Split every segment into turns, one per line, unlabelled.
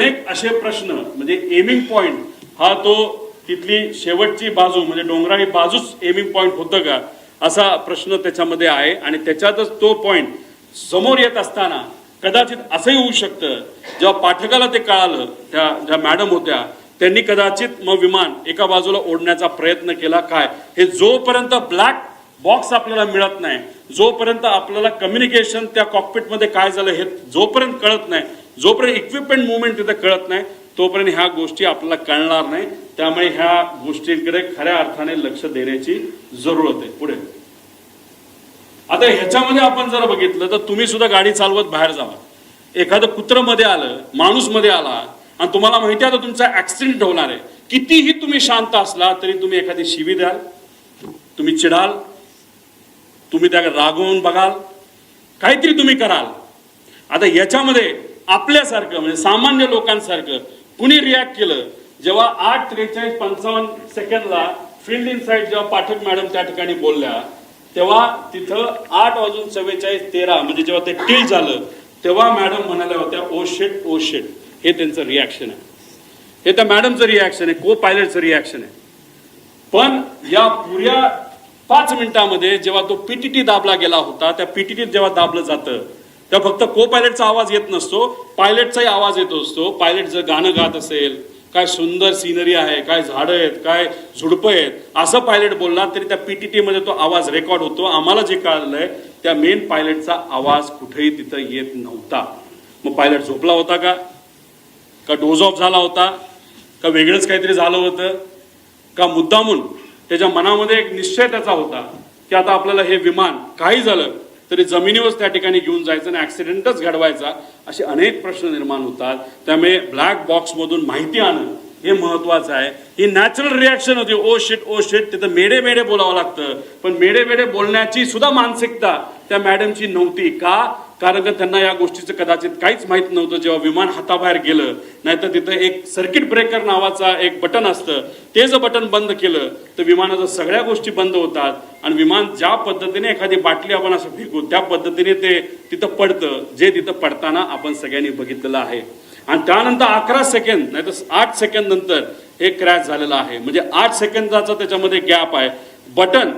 अनेक असे प्रश्न म्हणजे एमिंग पॉइंट हा तो तिथली शेवटची बाजू म्हणजे डोंगराळी बाजूच एमिंग पॉइंट होतं का असा प्रश्न त्याच्यामध्ये आहे. आणि त्याच्यातच तो पॉइंट समोर येत असताना कदाचित असंही होऊ शकतं जेव्हा पाठकाला ते कळालं त्या ज्या मॅडम होत्या त्यांनी कदाचित मग विमान एका बाजूला ओढण्याचा प्रयत्न केला काय हे जोपर्यंत ब्लॅक बॉक्स आपल्याला मिळत नाही जोपर्यंत आपल्याला कम्युनिकेशन त्या कॉकपिटमध्ये काय झालं हे जोपर्यंत कळत नाही जोपर्यंत इक्विपमेंट मुवमेंट तिथे कळत नाही तोपर्यंत ह्या गोष्टी आपल्याला कळणार नाही. त्यामुळे ह्या गोष्टींकडे खऱ्या अर्थाने लक्ष देण्याची जरूरत आहे. पुढे आता ह्याच्यामध्ये आपण जर बघितलं तर तुम्ही सुद्धा गाडी चालवत बाहेर जावा एखादं कुत्रं मध्ये आलं माणूस मध्ये आला आणि तुम्हाला माहिती आहे आता तुमचा ऍक्सिडेंट होणार आहे कितीही तुम्ही शांत असला तरी तुम्ही एखादी शिवी द्याल तुम्ही चिडाल तुम्ही त्या रागवून बघाल काहीतरी तुम्ही कराल. आता याच्यामध्ये आपल्यासारखं म्हणजे सामान्य लोकांसारखं कुणी रिॲक्ट केलं जेव्हा 8:43:55 फील्ड इन साईड जेव्हा पाठक मॅडम त्या ठिकाणी बोलल्या तेव्हा तिथं 8:44:13 म्हणजे जेव्हा ते टील झालं तेव्हा मॅडम म्हणाल्या होत्या ओ शेट हे त्यांचं रिॲक्शन आहे हे त्या मॅडमचं रिॲक्शन आहे को पायलटचं रिॲक्शन आहे. पण या पुऱ्या 5 मिनिटांमध्ये जेव्हा तो पीटीटी दाबला गेला होता त्या पीटीटी जेव्हा दाबलं जातं तेव्हा फक्त को पायलटचा आवाज येत नसतो पायलटचाही आवाज येत असतो. पायलट जर गाणं गात असेल काय सुंदर सिनरी आहे काय झाडं आहेत काय झुडपं आहेत असं पायलट बोलला तरी त्या पीटीटी मध्ये तो आवाज रेकॉर्ड होतो. आम्हाला जे कळलंय त्या मेन पायलटचा आवाज कुठेही तिथं येत नव्हता. मग पायलट झोपला होता का डोज ऑफ झाला होता का वेगळंच काहीतरी झालं होतं का मुद्दामून त्याच्या मनामध्ये एक निश्चय त्याचा होता की आता आपल्याला हे विमान काही झालं तरी जमिनीवर त्या ठिकाणी घेऊन जायचं आणि ऍक्सिडेंटच घडवायचा असे अनेक प्रश्न निर्माण होतात. त्यामुळे ब्लॅक बॉक्स मधून माहिती आणणं हे महत्वाचं आहे. ही नॅचरल रिॲक्शन होती ओ शेट तिथं मेडे बोलावं लागतं पण मेडे बोलण्याची सुद्धा मानसिकता त्या मॅडमची नव्हती का कारण का त्यांना या गोष्टीचं कदाचित काहीच माहित नव्हतं. जेव्हा विमान हाताबाहेर गेलं नाहीतर तिथं एक सर्किट ब्रेकर नावाचा एक बटन असतं ते जर बटन बंद केलं तर विमानाच्या सगळ्या गोष्टी बंद होतात आणि विमान ज्या पद्धतीने एखादी बाटली आपण असं फेकू त्या पद्धतीने ते तिथं पडतं जे तिथं पडताना आपण सगळ्यांनी बघितलेलं आहे. आणि त्यानंतर 11 सेकंद नाही तर 8 सेकंद नंतर हे क्रॅश झालेलं आहे म्हणजे 8 सेकंदाचा त्याच्यामध्ये गॅप आहे. बटन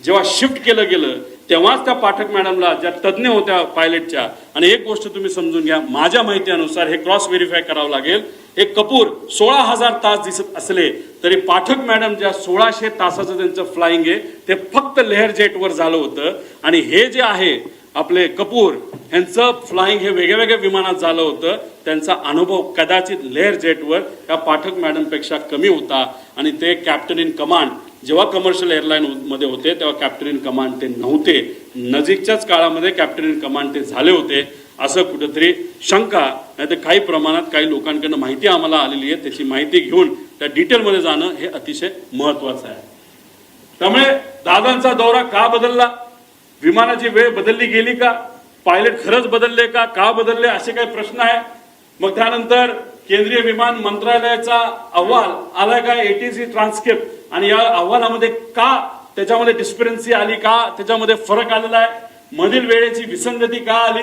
जेव्हा शिफ्ट केलं गेलं तेव्हाच त्या पाठक मॅडमला ज्या तज्ज्ञ होत्या पायलटच्या आणि एक गोष्ट तुम्ही समजून घ्या माझ्या माहिती अनुसार हे क्रॉस व्हेरीफाय करावं लागेल हे कपूर 16,000 तास दिसत असले तरी पाठक मॅडम ज्या 1600 तासाचं त्यांचं फ्लाइंग आहे ते फक्त लेअर जेटवर झालं होतं. आणि हे जे आहे आपले कपूर यांचं फ्लाइंग हे वेगळ्या विमानात झालं होतं. त्यांचा अनुभव कदाचित लेअर जेटवर त्या पाठक मॅडमपेक्षा कमी होता आणि ते कॅप्टन इन कमांड जेव्हा कमर्शियल एअरलाईन मध्ये होते तेव्हा कॅप्टन इन कमांड ते नव्हते. नजीकच्याच काळामध्ये कॅप्टन इन कमांड ते झाले होते असं कुठेतरी शंका नाही तर काही प्रमाणात काही लोकांकडनं माहिती आम्हाला आलेली आहे त्याची माहिती घेऊन त्या डिटेलमध्ये जाणं हे अतिशय महत्वाचं आहे. त्यामुळे दादांचा दौरा का बदलला विमानाची वेळ बदलली गेली का पायलट खरंच बदलले का बदलले असे काही प्रश्न आहे. मग त्यानंतर केंद्रीय विमान मंत्रालयाचा अहवाल आलाय का एटीसी ट्रान्सक्रिप्ट आणि या अहवालामध्ये का त्याच्यामध्ये डिस्परन्सी आली का त्याच्यामध्ये फरक आलेला आहे मधील वेळेची विसंगती का आली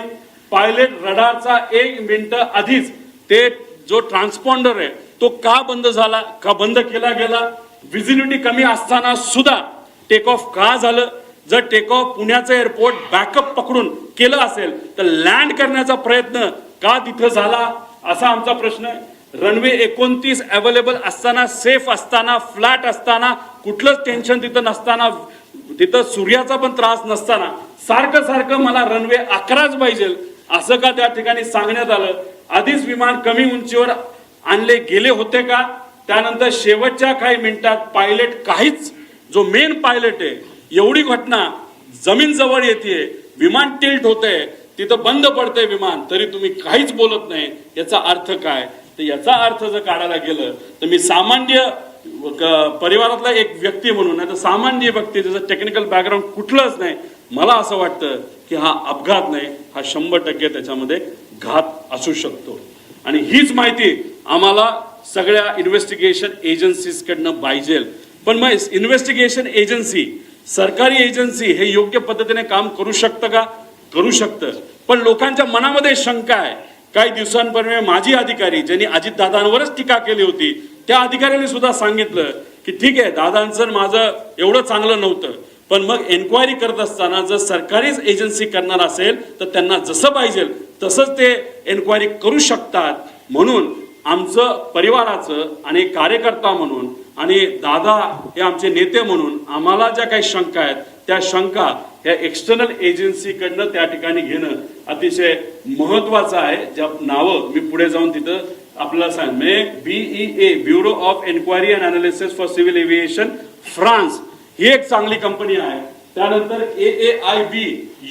पायलट रडारचा 1 मिनिट आधीच ते जो ट्रान्सपॉन्डर आहे तो का बंद झाला का बंद केला गेला व्हिजिबिलिटी कमी असताना सुद्धा टेक ऑफ का झालं जर टेक ऑफ पुण्याचं एअरपोर्ट बॅकअप पकडून केलं असेल तर लँड करण्याचा प्रयत्न का तिथं झाला असा आमचा प्रश्न आहे. रनवे 29 अवेलेबल असताना सेफ असताना फ्लॅट असताना कुठलंच टेन्शन तिथं नसताना तिथं सूर्याचा पण त्रास नसताना सारखं मला रनवे 11च पाहिजे असं का त्या ठिकाणी सांगण्यात आलं. आधीच विमान कमी उंचीवर आणले गेले होते का त्यानंतर शेवटच्या काही मिनिटात पायलट काहीच जो मेन पायलट आहे एवढी घटना जमीन जवळ येते विमान टिल्ट होते तिथं बंद पडतंय विमान तरी तुम्ही काहीच बोलत नाही याचा अर्थ काय तर याचा अर्थ जर काढायला गेलं तर मी सामान्य परिवारातला एक व्यक्ती म्हणून नाही तर सामान्य व्यक्ती ज्याचं टेक्निकल बॅकग्राऊंड कुठलंच नाही मला असं वाटतं की हा अपघात नाही हा 100% त्याच्यामध्ये घात असू शकतो. आणि हीच माहिती आम्हाला सगळ्या इन्व्हेस्टिगेशन एजन्सीज कडनं पाहिजे. पण मग इन्व्हेस्टिगेशन एजन्सी सरकारी एजन्सी हे योग्य पद्धतीने काम करू शकतं का करू शकतं पण लोकांच्या मनामध्ये शंका आहे काही दिवसांपूर्वी माजी अधिकारी ज्यांनी अजितदादांवरच टीका केली होती त्या अधिकाऱ्यांनी सुद्धा सांगितलं की ठीक आहे, दादांचं माझं एवढं चांगलं नव्हतं, पण मग एन्क्वायरी करत असताना जर सरकारीच एजन्सी करणार असेल तर त्यांना जसं पाहिजे तसंच ते एन्क्वायरी करू शकतात. म्हणून आमचं परिवाराचं आणि कार्यकर्ता म्हणून आणि दादा हे आमचे नेते म्हणून आम्हाला ज्या काही शंका आहेत त्या शंका या एक्सटर्नल एजन्सीकडनं त्या ठिकाणी घेणं अतिशय महत्वाचं आहे. ज्या नावं मी पुढे जाऊन तिथं आपल्याला सांग, BEA bureau of enquiry and analysis for civil aviation France ही एक चांगली कंपनी आहे. त्यानंतर AAIB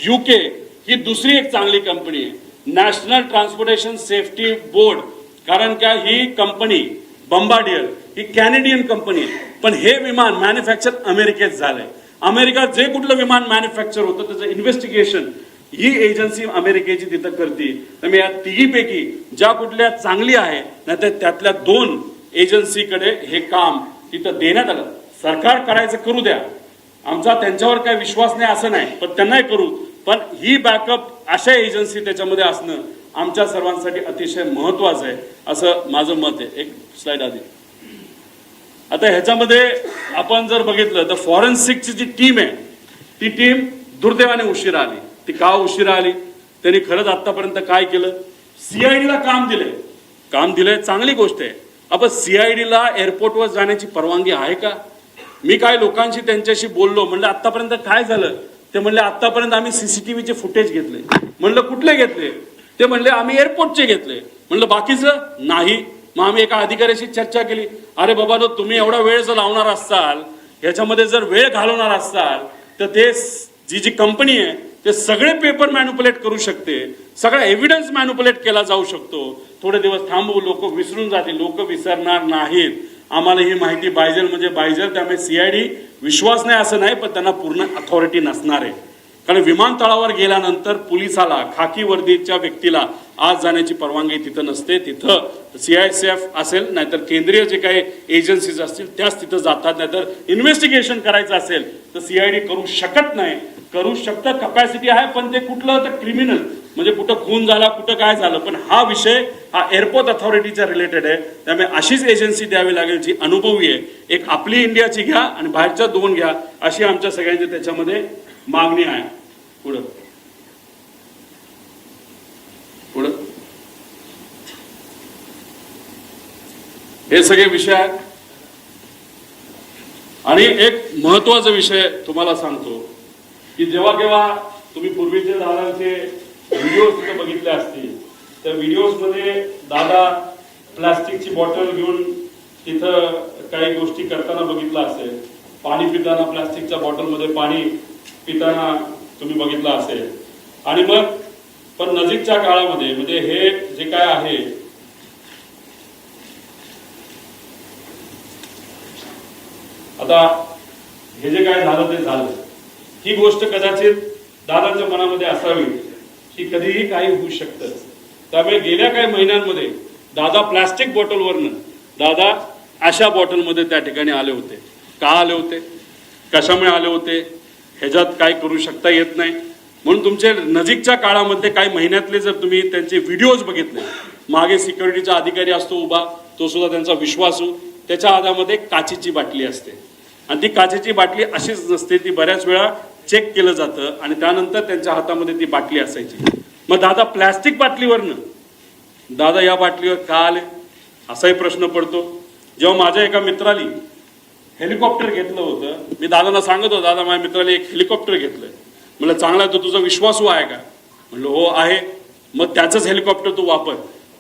UK ही दुसरी एक चांगली कंपनी आहे. नॅशनल ट्रान्सपोर्टेशन सेफ्टी बोर्ड, कारण का ही कंपनी बंबार्डियर ही कॅनेडियन कंपनी आहे, पण हे विमान मॅन्युफॅक्चर अमेरिकेत झालंय. अमेरिका जे कुठलं विमान मॅन्युफॅक्चर होतं त्याचं इन्व्हेस्टिगेशन ही एजन्सी अमेरिकेची तिथं करते. तर या तिघीपैकी ज्या कुठल्या चांगली आहे नाही तर त्यातल्या 2 एजन्सीकडे हे काम तिथं देण्यात आलं. सरकार करायचं करू द्या, आमचा त्यांच्यावर काही विश्वास नाही असं नाही, पण त्यांनाही करू, पण ही बॅकअप अशा एजन्सी त्याच्यामध्ये असणं आमच्या सर्वांसाठी अतिशय महत्वाचं आहे असं माझं मत आहे. एक स्लाइड आधी. आता ह्याच्यामध्ये आपण जर बघितलं तर फॉरेन्सिकची जी टीम आहे ती टीम दुर्दैवाने उशिरा आली. ती का उशिरा आली? त्यांनी खरंच आतापर्यंत काय केलं? CIDला काम दिलंय चांगली गोष्ट आहे. आपण CIDला एअरपोर्टवर जाण्याची परवानगी आहे का? मी काय लोकांशी त्यांच्याशी बोललो, म्हणलं आतापर्यंत काय झालं? ते म्हणले आतापर्यंत आम्ही CCTVचे फुटेज घेतले. म्हणलं कुठले घेतले? ते म्हणले आम्ही एअरपोर्टचे घेतले. म्हणलं बाकीचं नाही. मग आम्ही एका अधिकाऱ्याशी चर्चा केली, अरे बाबा तुम्ही एवढा वेळ जर लावणार असाल, ह्याच्यामध्ये जर वेळ घालवणार असाल तर ते जी कंपनी आहे ते सगळे पेपर मॅन्युपुलेट करू शकते, सगळा एव्हिडन्स मॅन्युपुलेट केला जाऊ शकतो. थोडे दिवस थांबू, लोक विसरून जातील. लोक विसरणार नाहीत. आम्हाला ही माहिती पाहिजे म्हणजे पाहिजे. त्यामुळे CID विश्वास नाही असं नाही, पण त्यांना पूर्ण अथॉरिटी नसणार आहे. कारण विमानतळावर गेल्यानंतर पोलिसाला खाकी वर्दीच्या व्यक्तीला आज जाण्याची परवानगी तिथं नसते. तिथं CISF असेल नाहीतर केंद्रीय जे काही एजन्सीज असतील त्याच तिथं जातात. नाहीतर इन्व्हेस्टिगेशन करायचं असेल तर CID करू शकत नाही. करू शकतं, कपॅसिटी आहे, पण ते कुठलं तर क्रिमिनल म्हणजे कुठं खून झाला कुठं काय झालं. पण हा विषय हा एअरपोर्ट अथॉरिटीच्या रिलेटेड आहे. त्यामुळे अशीच एजन्सी द्यावी लागेल जी अनुभवी आहे. एक आपली इंडियाची घ्या आणि बाहेरच्या 2 घ्या, अशी आमच्या सगळ्यांची त्याच्यामध्ये मागणी आहे. पुढं पुढं हे सगळे विषय आहेत. आणि एक महत्वाचा विषय तुम्हाला सांगतो की जेव्हा केव्हा तुम्ही पूर्वीचे दादांचे व्हिडिओज तिथे बघितले असतील, त्या व्हिडिओज मध्ये दादा प्लास्टिकची बॉटल घेऊन तिथं काही गोष्टी करताना बघितलं असेल. पाणी पिताना प्लास्टिकच्या बॉटलमध्ये पाणी पिताना तुम्ही बघितलं असेल. आणि मग पण नजीकच्या काळामध्ये म्हणजे हे जे काय आहे आता हे जे काय झालं ते झालं. ही गोष्ट कदाचित दादांच्या मनामध्ये असावी की कधीही काही होऊ शकतं. त्यामुळे गेल्या काही महिन्यांमध्ये दादा प्लास्टिक बॉटलवरनं दादा अशा बॉटलमध्ये त्या ठिकाणी आले होते. का आले होते, कशामुळे आले होते, ह्याच्यात काय करू शकता येत नाही. म्हणून तुमच्या नजीकच्या काळामध्ये काही महिन्यातले जर तुम्ही त्यांचे व्हिडिओज बघितले, मागे सिक्युरिटीचा अधिकारी असतो उभा, तो सुद्धा त्यांचा विश्वासू, त्याच्या हातामध्ये काचेची बाटली असते आणि ती काचेची बाटली अशीच नसते, ती बऱ्याच वेळा चेक केलं जातं आणि त्यानंतर त्यांच्या हातामध्ये ती बाटली असायची. मग दादा प्लॅस्टिक बाटलीवरनं दादा या बाटलीवर का आले असाही प्रश्न पडतो. जेव्हा माझ्या एका मित्राली हेलिकॉप्टर घेतलं होतं, मी दादांना सांगत होतो दादा माझ्या मित्राला एक हेलिकॉप्टर घेतलंय. म्हणलं चांगला आहे, तो तुझा विश्वासू आहे का? म्हणलं हो आहे. मग त्याचंच हेलिकॉप्टर तू वापर,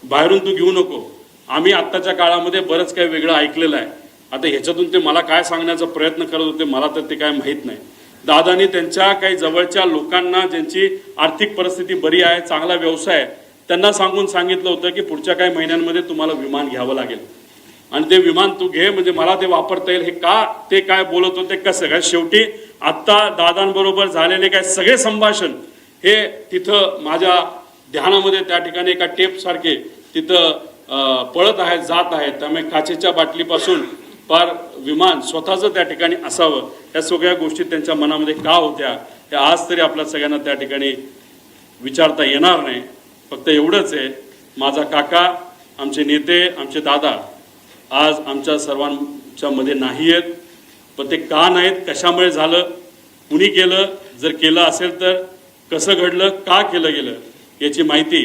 बाहेरून तू घेऊ नको. आम्ही आत्ताच्या काळामध्ये बरंच काही वेगळं ऐकलेलं आहे. आता ह्याच्यातून ते मला काय सांगण्याचा प्रयत्न करत होते मला तर ते काय माहीत नाही. दादानी त्यांच्या काही जवळच्या लोकांना ज्यांची आर्थिक परिस्थिती बरी आहे, चांगला व्यवसाय आहे, त्यांना सांगितलं होतं की पुढच्या काही महिन्यांमध्ये तुम्हाला विमान घ्यावं लागेल आणि ते विमान तू घे म्हणजे मला ते वापरता येईल. हे का ते काय बोलत होते कसं काय, शेवटी आत्ता दादांबरोबर झालेले काय सगळे संभाषण हे तिथं माझ्या ध्यानामध्ये त्या ठिकाणी एका टेपसारखे तिथं पळत आहेत, जात आहेत. त्यामुळे काचेच्या बाटलीपासून पार विमान स्वतःचं त्या ठिकाणी असावं, या सगळ्या गोष्टी त्यांच्या मनामध्ये का होत्या हे आज तरी आपल्या सगळ्यांना त्या ठिकाणी विचारता येणार नाही. फक्त एवढंच आहे, माझा काका, आमचे नेते, आमचे दादा आज आमच्या सर्वांच्या मध्ये नाही आहेत. पण ते का नाहीत, कशामुळे झालं, कुणी केलं, जर केलं असेल तर कसं घडलं, का केलं गेलं याची माहिती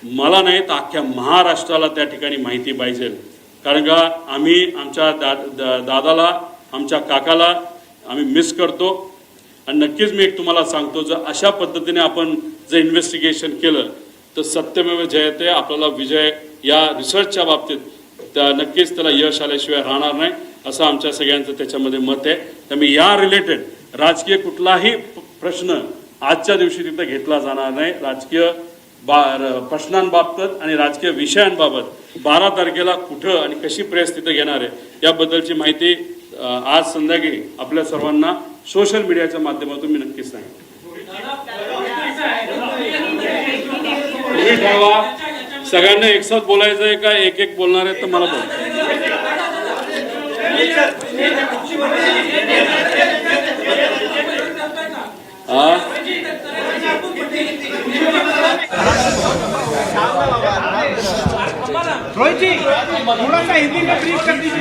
मला नाही तर अख्ख्या महाराष्ट्राला त्या ठिकाणी माहिती पाहिजे. कारण का आम्ही आमच्या दादाला, आमच्या काकाला आम्ही मिस करतो. आणि नक्कीच मी एक तुम्हाला सांगतो, जर अशा पद्धतीने आपण जर इन्व्हेस्टिगेशन केलं तर सत्यमेव जयते, आपल्याला विजय या रिसर्चच्या बाबतीत त्या नक्कीच त्याला यश आल्याशिवाय राहणार नाही असं आमच्या सगळ्यांचं त्याच्यामध्ये मत आहे. त्यामुळे या रिलेटेड राजकीय कुठलाही प्रश्न आजच्या दिवशी तिथं घेतला जाणार नाही. राजकीय प्रश्नांबाबत आणि राजकीय विषयांबाबत 12 तारखेला कुठं आणि कशी प्रेस तिथं घेणार आहे याबद्दलची माहिती आज संध्याकाळी आपल्या सर्वांना सोशल मीडियाच्या माध्यमातून मी नक्कीच सांगेन. तुम्ही ठरवा सगळ्यांना एकसाथ बोलायचं आहे का एक एक बोलणार आहे तर मला बोल.
रोहित जी थोड़ा सा हिंदी में ब्रीफ कर दीजिए.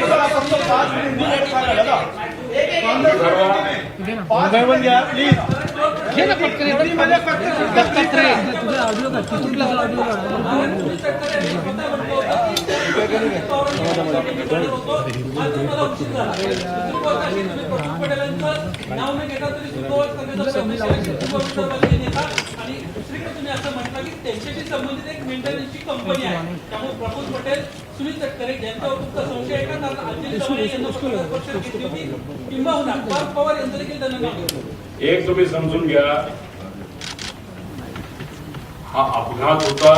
प्लीज
त्यांच्याशी संबंधित एक मेंटेनन्सची कंपनी आहे. त्यामुळे प्रफुल्ल पटेल, सुनील तटकरे यांच्यावर तुमचा संशय आहे का? अंजली दमाने यांना पक्षात घेतली होती किंबहुना पार्थ पवार यांचं देखील त्यांना नाव.
एक तुम्ही समजून घ्या, हा अपघात होता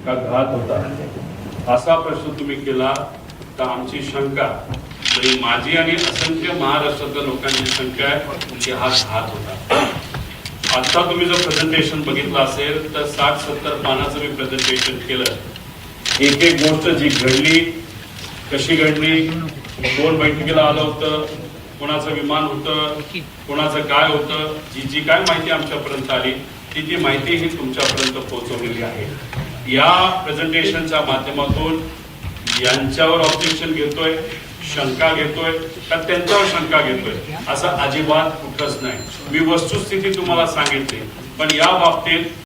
का घात होता असा प्रश्न तुम्ही केला तर आमची शंका म्हणजे माझी आणि असंख्य महाराष्ट्रातल्या लोकांची शंका आहे की हा घात होता. आता तुम्ही जर प्रेझेंटेशन बघितलं असेल तर 60-70 पानाचं मी प्रेझेंटेशन केलं. एक एक गोष्ट जी घडली, कशी घडली, कोण बैठकीला आलं होतं, कोणाचं विमान होतं, कोणाचं काय होतं, जी काय माहिती आमच्यापर्यंत आली ती माहिती ही तुमच्यापर्यंत पोहोचवलेली आहे. या प्रेझेंटेशनच्या माध्यमातून यांच्यावर ऑब्जेक्शन घेतोय, शंका घेतोय का त्यांच्यावर शंका घेतोय असं अजिबात कुठंच नाही. मी वस्तुस्थिती तुम्हाला सांगितली. पण या बाबतीत